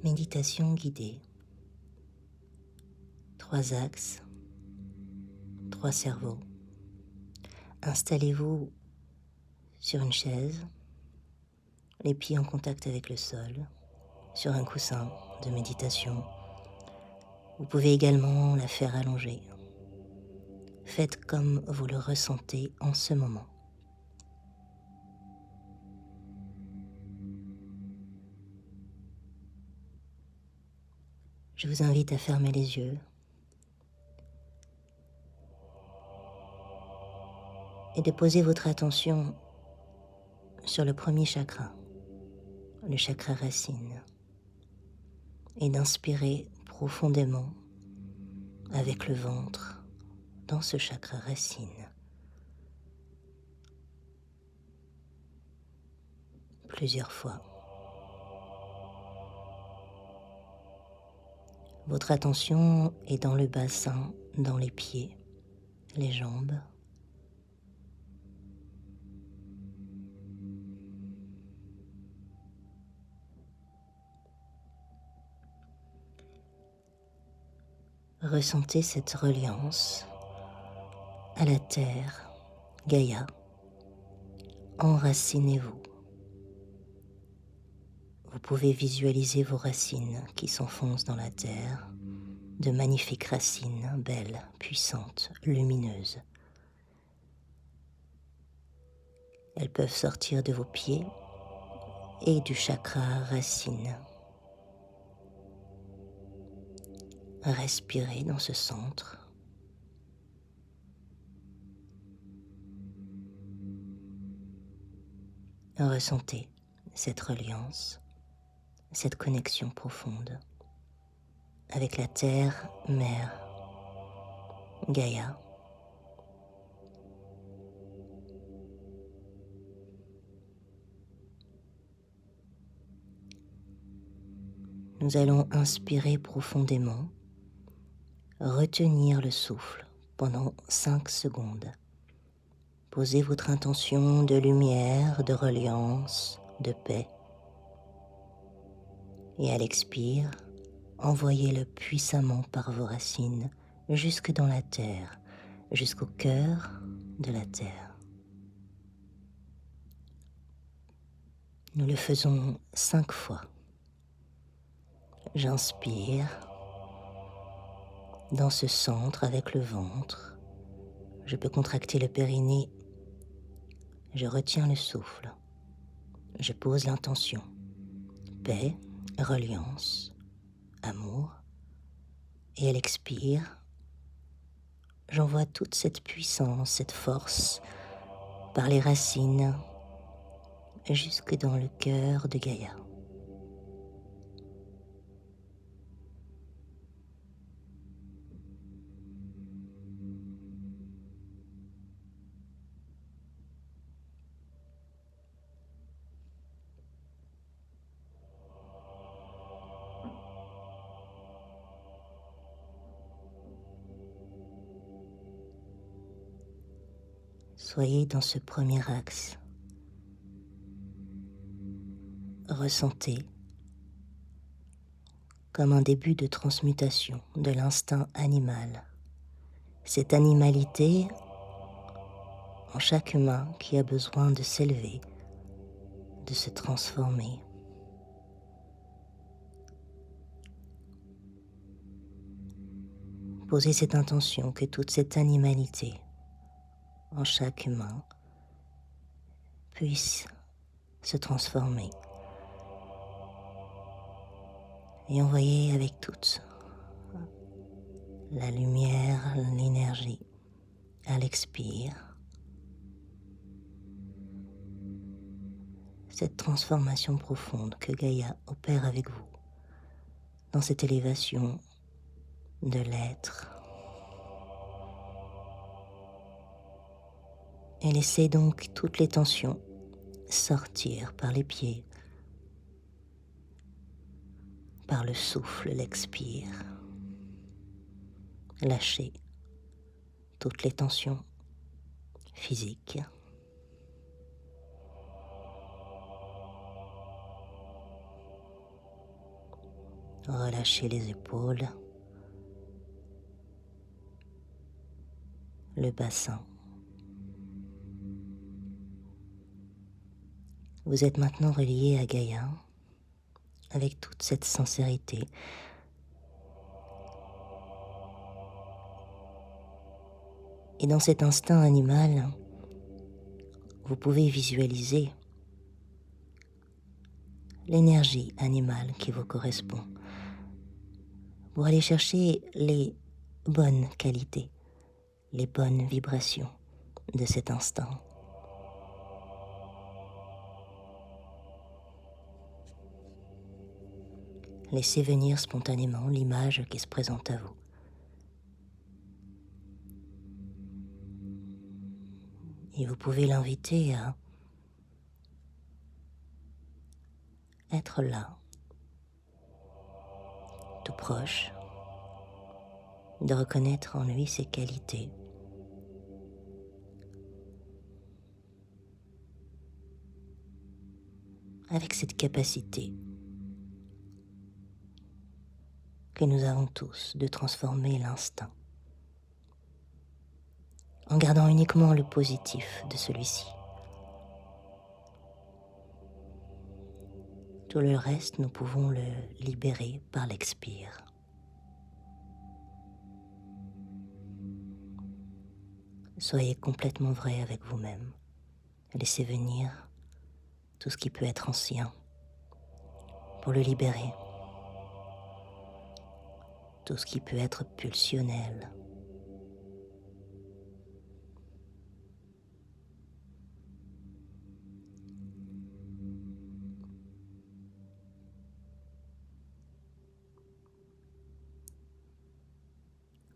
Méditation guidée. 3 axes, 3 cerveaux. Installez-vous sur une chaise, les pieds en contact avec le sol, sur un coussin de méditation. Vous pouvez également la faire allonger. Faites comme vous le ressentez en ce moment. Je vous invite à fermer les yeux et de poser votre attention sur le premier chakra, le chakra racine, et d'inspirer profondément avec le ventre dans ce chakra racine. Plusieurs fois. Votre attention est dans le bassin, dans les pieds, les jambes. Ressentez cette reliance à la terre, Gaïa. Enracinez-vous. Vous pouvez visualiser vos racines qui s'enfoncent dans la terre, de magnifiques racines, belles, puissantes, lumineuses. Elles peuvent sortir de vos pieds et du chakra racine. Respirez dans ce centre. Ressentez cette reliance, cette connexion profonde avec la terre, mère, Gaïa. Nous allons inspirer profondément, retenir le souffle pendant 5 secondes. Posez votre intention de lumière, de reliance, de paix. Et à l'expire, envoyez-le puissamment par vos racines jusque dans la terre, jusqu'au cœur de la terre. Nous le faisons 5 fois. J'inspire dans ce centre avec le ventre. Je peux contracter le périnée. Je retiens le souffle. Je pose l'intention. Paix, reliance, amour. Et à l'expire, j'envoie toute cette puissance, cette force par les racines jusque dans le cœur de Gaïa. Soyez dans ce premier axe. Ressentez comme un début de transmutation de l'instinct animal. Cette animalité en chaque humain qui a besoin de s'élever, de se transformer. Posez cette intention que toute cette animalité en chaque humain puisse se transformer. Et envoyer avec toute la lumière, l'énergie à l'expire. Cette transformation profonde que Gaïa opère avec vous dans cette élévation de l'être. Et laissez donc toutes les tensions sortir par les pieds, par le souffle, l'expire. Lâchez toutes les tensions physiques. Relâchez les épaules, le bassin. Vous êtes maintenant relié à Gaïa avec toute cette sincérité. Et dans cet instinct animal, vous pouvez visualiser l'énergie animale qui vous correspond pour aller chercher les bonnes qualités, les bonnes vibrations de cet instant. Laissez venir spontanément l'image qui se présente à vous. Et vous pouvez l'inviter à être là, tout proche, de reconnaître en lui ses qualités. Avec cette capacité que nous avons tous de transformer l'instinct, en gardant uniquement le positif de celui-ci. Tout le reste, nous pouvons le libérer par l'expire. Soyez complètement vrai avec vous-même. Laissez venir tout ce qui peut être ancien pour le libérer. Tout ce qui peut être pulsionnel.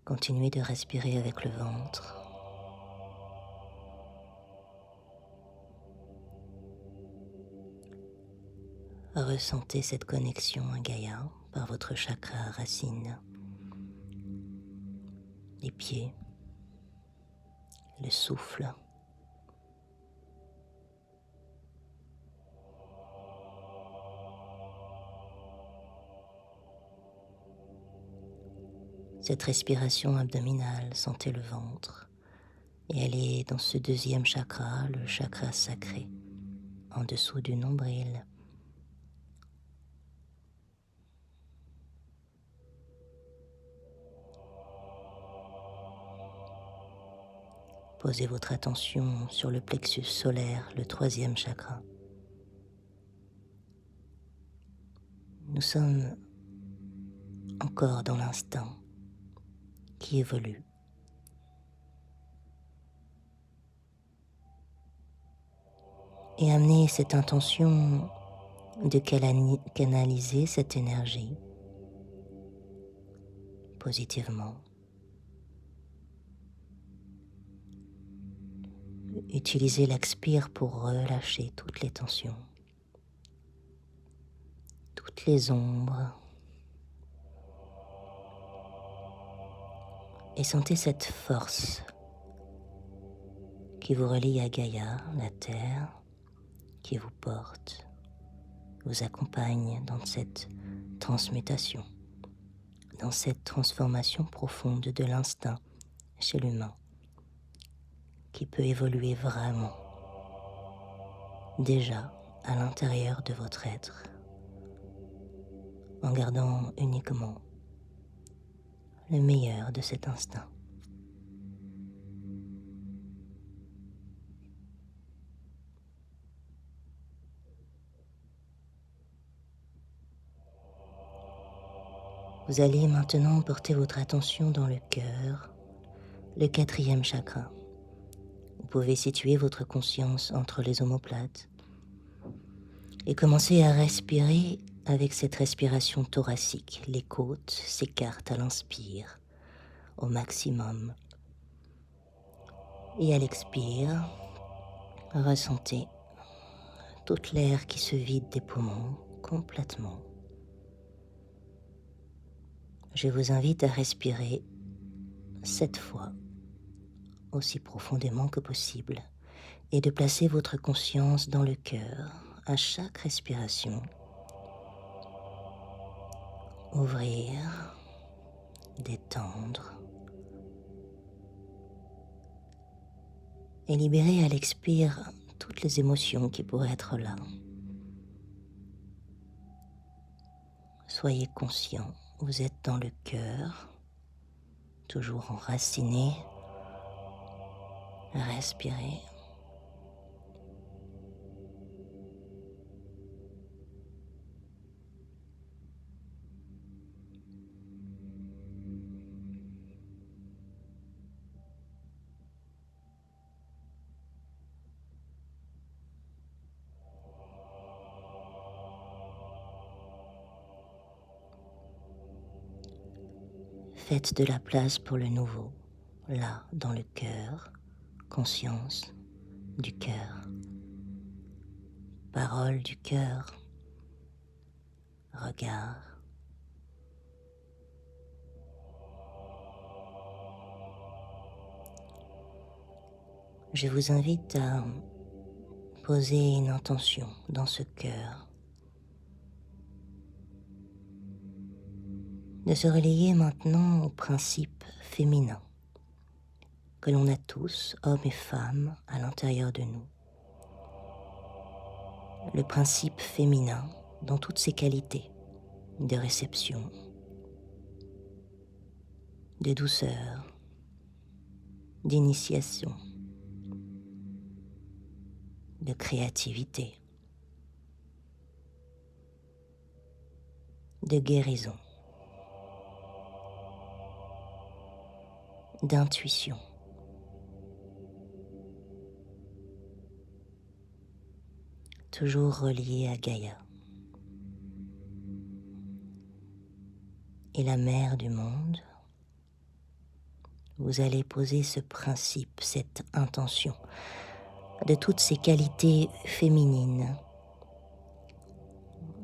Continuez de respirer avec le ventre. Ressentez cette connexion à Gaïa par votre chakra racine. Les pieds, le souffle. Cette respiration abdominale, sentez le ventre. Et elle est dans ce deuxième chakra, le chakra sacré, en dessous du nombril. Posez votre attention sur le plexus solaire, le troisième chakra. Nous sommes encore dans l'instant qui évolue. Et amenez cette intention de canaliser cette énergie positivement. Utilisez l'expire pour relâcher toutes les tensions, toutes les ombres. Et sentez cette force qui vous relie à Gaïa, la terre, qui vous porte, vous accompagne dans cette transmutation, dans cette transformation profonde de l'instinct chez l'humain, qui peut évoluer vraiment, déjà à l'intérieur de votre être, en gardant uniquement le meilleur de cet instinct. Vous allez maintenant porter votre attention dans le cœur, le quatrième chakra. Vous pouvez situer votre conscience entre les omoplates et commencer à respirer avec cette respiration thoracique. Les côtes s'écartent à l'inspire au maximum. Et à l'expire, ressentez toute l'air qui se vide des poumons complètement. Je vous invite à respirer 7 fois, aussi profondément que possible, et de placer votre conscience dans le cœur à chaque respiration. Ouvrir, détendre et libérer à l'expire toutes les émotions qui pourraient être là. Soyez conscient, vous êtes dans le cœur, toujours enraciné. Respirez. Faites de la place pour le nouveau, là, dans le cœur, conscience du cœur, parole du cœur, regard. Je vous invite à poser une intention dans ce cœur, de se relayer maintenant au principe féminin que l'on a tous, hommes et femmes, à l'intérieur de nous. Le principe féminin dans toutes ses qualités de réception, de douceur, d'initiation, de créativité, de guérison, d'intuition. Toujours relié à Gaïa. Et la mère du monde, vous allez poser ce principe, cette intention de toutes ces qualités féminines,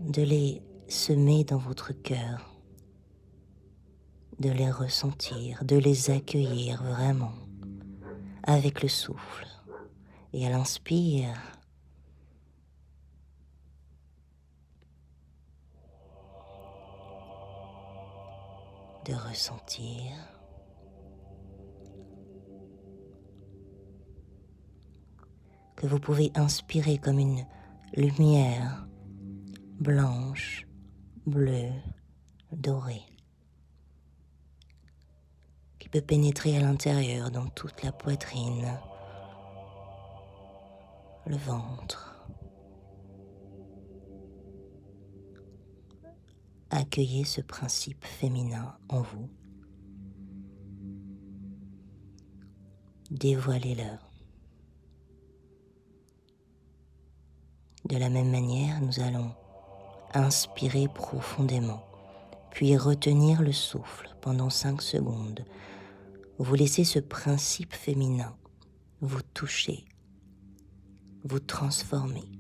de les semer dans votre cœur, de les ressentir, de les accueillir vraiment avec le souffle. Et à l'inspire, de ressentir, que vous pouvez inspirer comme une lumière blanche, bleue, dorée, qui peut pénétrer à l'intérieur dans toute la poitrine, le ventre. Accueillez ce principe féminin en vous. Dévoilez-le. De la même manière, nous allons inspirer profondément, puis retenir le souffle pendant 5 secondes. Vous laissez ce principe féminin vous toucher, vous transformer.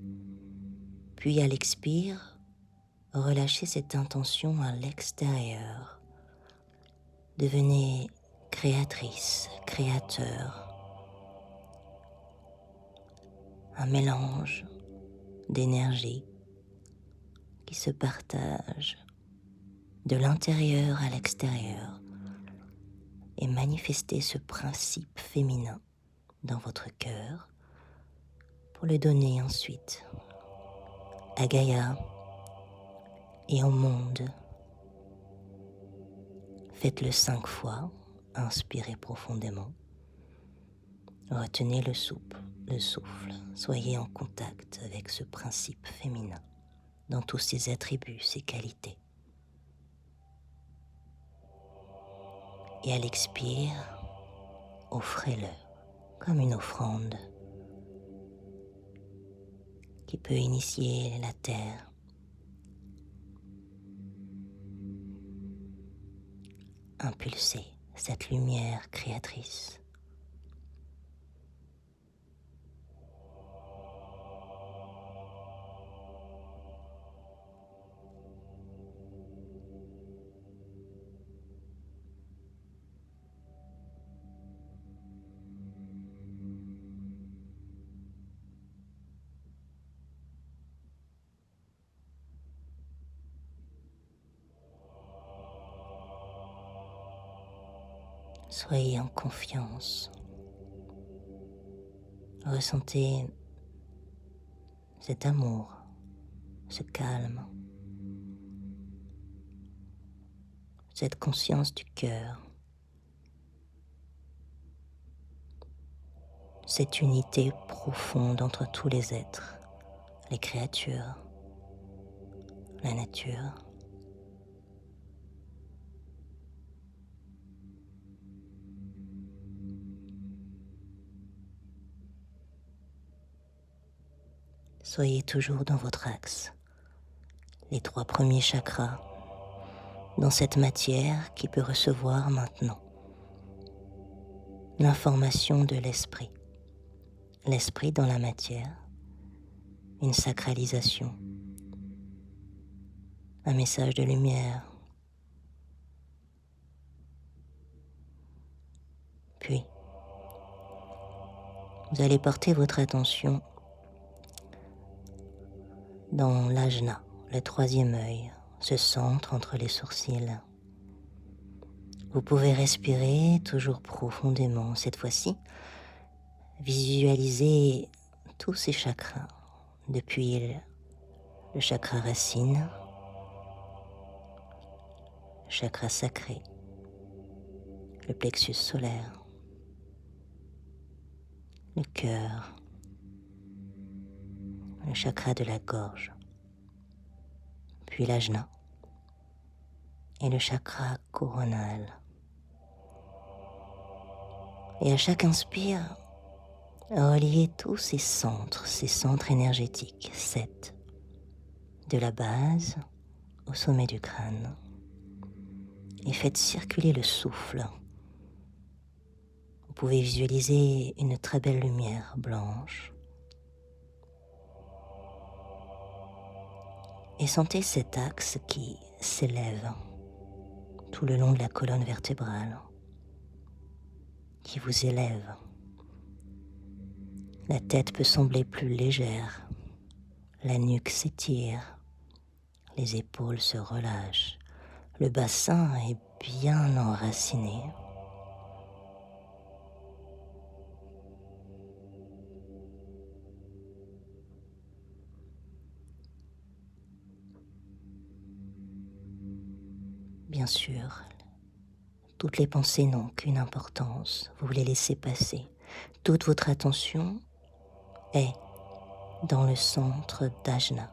Puis à l'expire, relâchez cette intention à l'extérieur. Devenez créatrice, créateur. Un mélange d'énergie qui se partage de l'intérieur à l'extérieur et manifestez ce principe féminin dans votre cœur pour le donner ensuite à Gaïa et au monde. Faites-le 5 fois, inspirez profondément, retenez le souffle, soyez en contact avec ce principe féminin dans tous ses attributs, ses qualités. Et à l'expire, offrez-le comme une offrande qui peut initier la terre. Impulser cette lumière créatrice. Soyez en confiance. Ressentez cet amour, ce calme, cette conscience du cœur, cette unité profonde entre tous les êtres, les créatures, la nature. Soyez toujours dans votre axe, les 3 premiers chakras, dans cette matière qui peut recevoir maintenant l'information de l'esprit. L'esprit dans la matière, une sacralisation, un message de lumière. Puis, vous allez porter votre attention dans l'ajna, le 3e œil, ce centre entre les sourcils. Vous pouvez respirer toujours profondément. Cette fois-ci, visualisez tous ces chakras, depuis le chakra racine, le chakra sacré, le plexus solaire, le cœur, le chakra de la gorge, puis l'ajna et le chakra coronal. Et à chaque inspire, reliez tous ces centres énergétiques, 7, de la base au sommet du crâne. Et faites circuler le souffle. Vous pouvez visualiser une très belle lumière blanche. Et sentez cet axe qui s'élève tout le long de la colonne vertébrale, qui vous élève. La tête peut sembler plus légère, la nuque s'étire, les épaules se relâchent, le bassin est bien enraciné. Bien sûr, toutes les pensées n'ont qu'une importance, vous les laissez passer. Toute votre attention est dans le centre d'Ajna.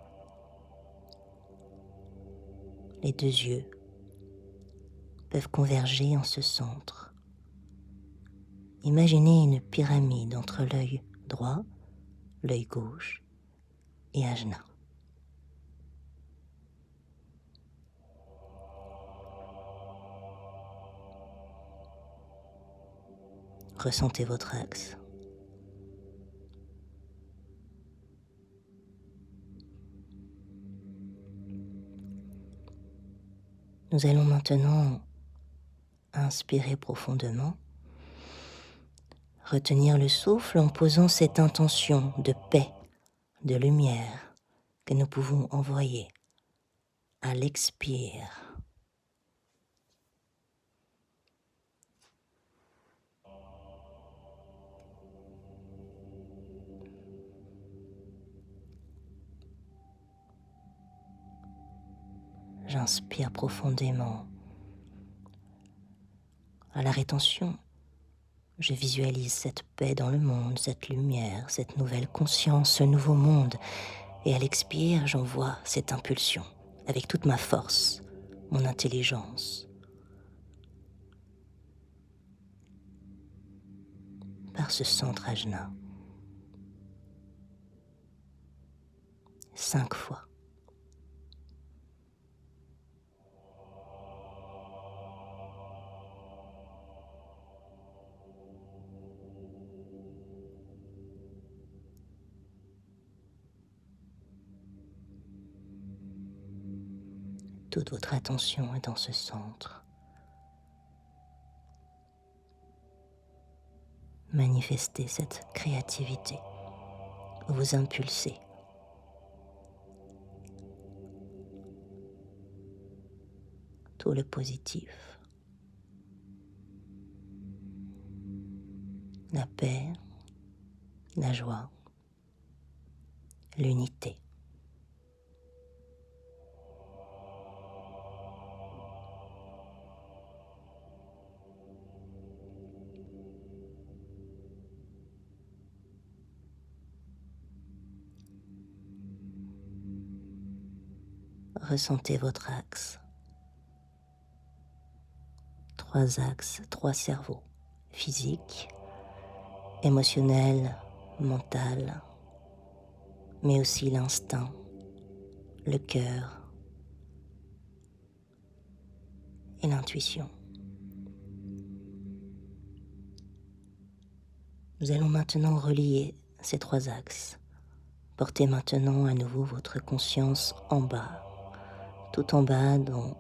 Les 2 yeux peuvent converger en ce centre. Imaginez une pyramide entre l'œil droit, l'œil gauche et Ajna. Ressentez votre axe. Nous allons maintenant inspirer profondément, retenir le souffle en posant cette intention de paix, de lumière que nous pouvons envoyer à l'expire. J'inspire profondément. À la rétention, je visualise cette paix dans le monde, cette lumière, cette nouvelle conscience, ce nouveau monde. Et à l'expire, j'envoie cette impulsion avec toute ma force, mon intelligence. Par ce centre ajna. 5 fois. Toute votre attention est dans ce centre. Manifestez cette créativité. Vous impulsez. Tout le positif. la paix, la joie, l'unité. Ressentez votre axe. 3 axes, 3 cerveaux. Physique, émotionnel, mental, mais aussi l'instinct, le cœur et l'intuition. Nous allons maintenant relier ces 3 axes. Portez maintenant à nouveau votre conscience en bas, tout en bas dans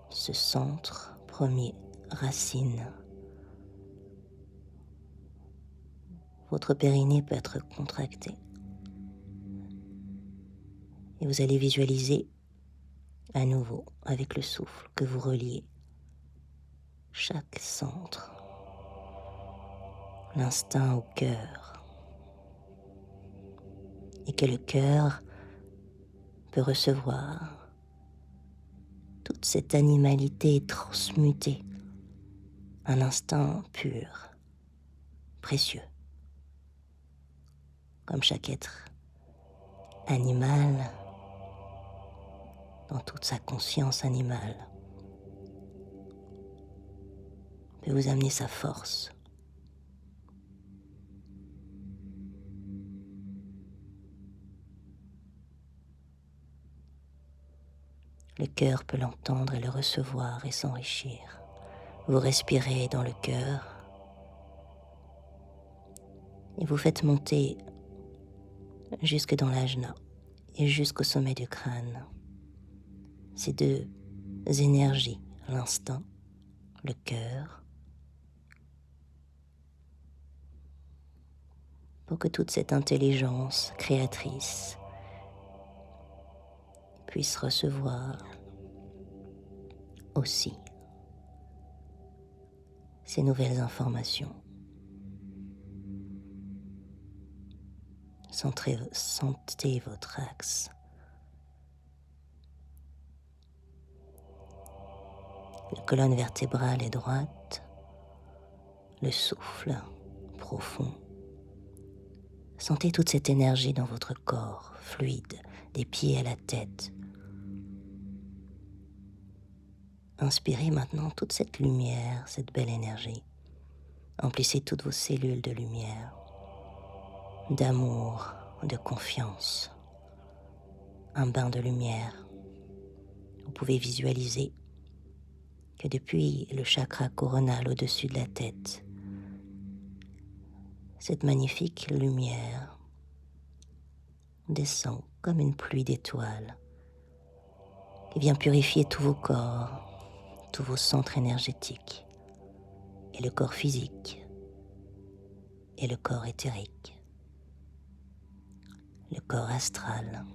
ce centre premier, racine. Votre périnée peut être contracté. Et vous allez visualiser à nouveau avec le souffle que vous reliez chaque centre, l'instinct au cœur, et que le cœur peut recevoir toute cette animalité transmutée, un instinct pur, précieux, comme chaque être animal dans toute sa conscience animale peut vous amener sa force. Le cœur peut l'entendre et le recevoir et s'enrichir. Vous respirez dans le cœur et vous faites monter jusque dans l'ajna et jusqu'au sommet du crâne. Ces 2 énergies, l'instinct, le cœur, pour que toute cette intelligence créatrice puisse recevoir aussi ces nouvelles informations. Sentez votre axe. La colonne vertébrale est droite, le souffle profond. Sentez toute cette énergie dans votre corps, fluide, des pieds à la tête. Inspirez maintenant toute cette lumière, cette belle énergie. Emplissez toutes vos cellules de lumière, d'amour, de confiance. Un bain de lumière. Vous pouvez visualiser que depuis le chakra coronal au-dessus de la tête, cette magnifique lumière descend comme une pluie d'étoiles qui vient purifier tous vos corps, tous vos centres énergétiques, et le corps physique, et le corps éthérique, le corps astral,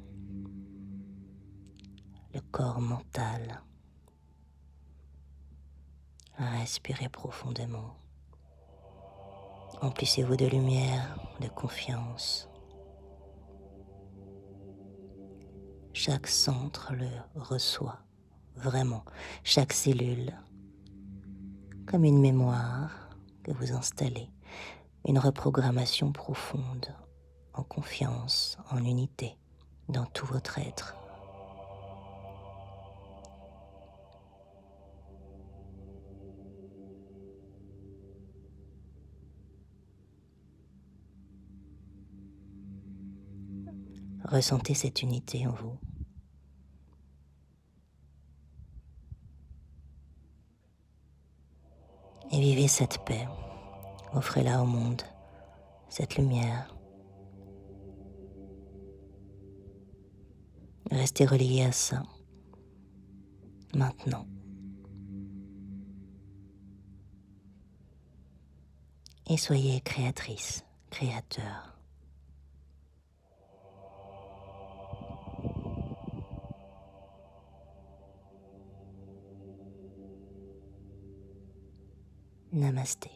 le corps mental. Respirez profondément. Emplissez-vous de lumière, de confiance. Chaque centre le reçoit, vraiment, chaque cellule, comme une mémoire que vous installez, une reprogrammation profonde, en confiance, en unité, dans tout votre être. Ressentez cette unité en vous. Et vivez cette paix. Offrez-la au monde, cette lumière. Restez reliés à ça, maintenant. Et soyez créatrice, créateur. Namasté.